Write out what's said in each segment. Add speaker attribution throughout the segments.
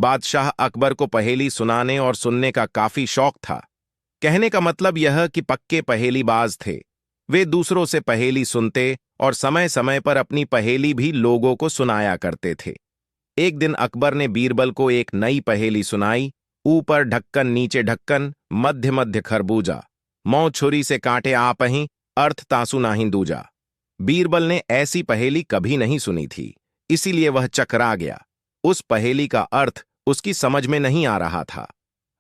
Speaker 1: बादशाह अकबर को पहेली सुनाने और सुनने का काफी शौक था। कहने का मतलब यह कि पक्के पहेलीबाज थे। वे दूसरों से पहेली सुनते और समय समय पर अपनी पहेली भी लोगों को सुनाया करते थे। एक दिन अकबर ने बीरबल को एक नई पहेली सुनाई। ऊपर ढक्कन नीचे ढक्कन, मध्य मध्य खरबूजा, मौ छुरी से काटे आपहीं, अर्थ तासु नाही दूजा। बीरबल ने ऐसी पहेली कभी नहीं सुनी थी, इसीलिए वह चकरा गया। उस पहेली का अर्थ उसकी समझ में नहीं आ रहा था।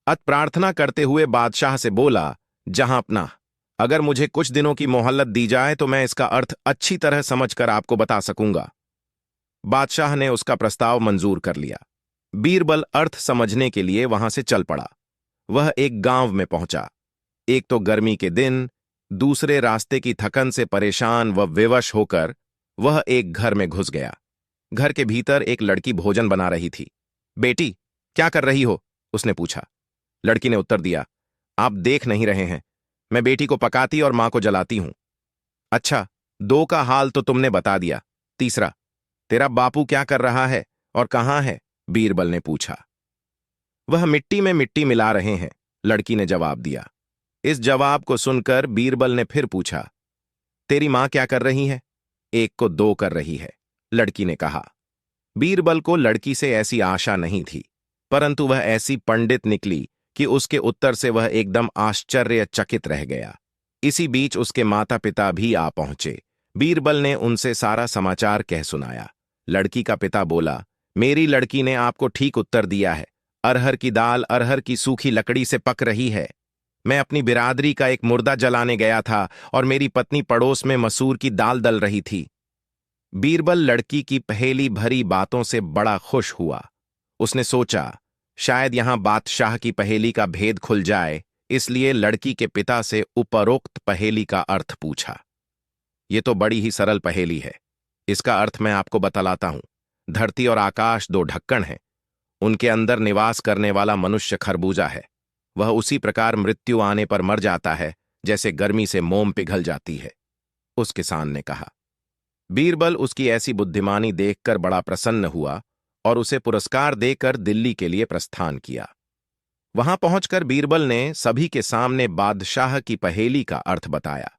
Speaker 1: अत प्रार्थना करते हुए बादशाह से बोला, जहां अपना, अगर मुझे कुछ दिनों की मोहलत दी जाए तो मैं इसका अर्थ अच्छी तरह समझकर आपको बता सकूंगा। बादशाह ने उसका प्रस्ताव मंजूर कर लिया। बीरबल अर्थ समझने के लिए वहां से चल पड़ा। वह एक गांव में पहुंचा। एक तो गर्मी के दिन, दूसरे रास्ते की थकन से परेशान व विवश होकर वह एक घर में घुस गया। घर के भीतर एक लड़की भोजन बना रही थी। बेटी, क्या कर रही हो? उसने पूछा। लड़की ने उत्तर दिया, आप देख नहीं रहे हैं, मैं बेटी को पकाती और मां को जलाती हूं। अच्छा, दो का हाल तो तुमने बता दिया, तीसरा, तेरा बापू क्या कर रहा है और कहां है? बीरबल ने पूछा। वह मिट्टी में मिट्टी मिला रहे हैं, लड़की ने जवाब दिया। इस जवाब को सुनकर बीरबल ने फिर पूछा, तेरी मां क्या कर रही है? एक को दो कर रही है, लड़की ने कहा। बीरबल को लड़की से ऐसी आशा नहीं थी, परंतु वह ऐसी पंडित निकली कि उसके उत्तर से वह एकदम आश्चर्यचकित रह गया। इसी बीच उसके माता पिता भी आ पहुंचे। बीरबल ने उनसे सारा समाचार कह सुनाया। लड़की का पिता बोला, मेरी लड़की ने आपको ठीक उत्तर दिया है। अरहर की दाल अरहर की सूखी लकड़ी से पक रही है। मैं अपनी बिरादरी का एक मुर्दा जलाने गया था और मेरी पत्नी पड़ोस में मसूर की दाल दल रही थी। बीरबल लड़की की पहेली भरी बातों से बड़ा खुश हुआ। उसने सोचा, शायद यहां बादशाह की पहेली का भेद खुल जाए, इसलिए लड़की के पिता से उपरोक्त पहेली का अर्थ पूछा। ये तो बड़ी ही सरल पहेली है, इसका अर्थ मैं आपको बतलाता हूं। धरती और आकाश दो ढक्कन हैं, उनके अंदर निवास करने वाला मनुष्य खरबूजा है। वह उसी प्रकार मृत्यु आने पर मर जाता है जैसे गर्मी से मोम पिघल जाती है, उस किसान ने कहा। बीरबल उसकी ऐसी बुद्धिमानी देखकर बड़ा प्रसन्न हुआ और उसे पुरस्कार देकर दिल्ली के लिए प्रस्थान किया। वहां पहुंचकर बीरबल ने सभी के सामने बादशाह की पहेली का अर्थ बताया।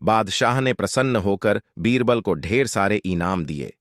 Speaker 1: बादशाह ने प्रसन्न होकर बीरबल को ढेर सारे इनाम दिए।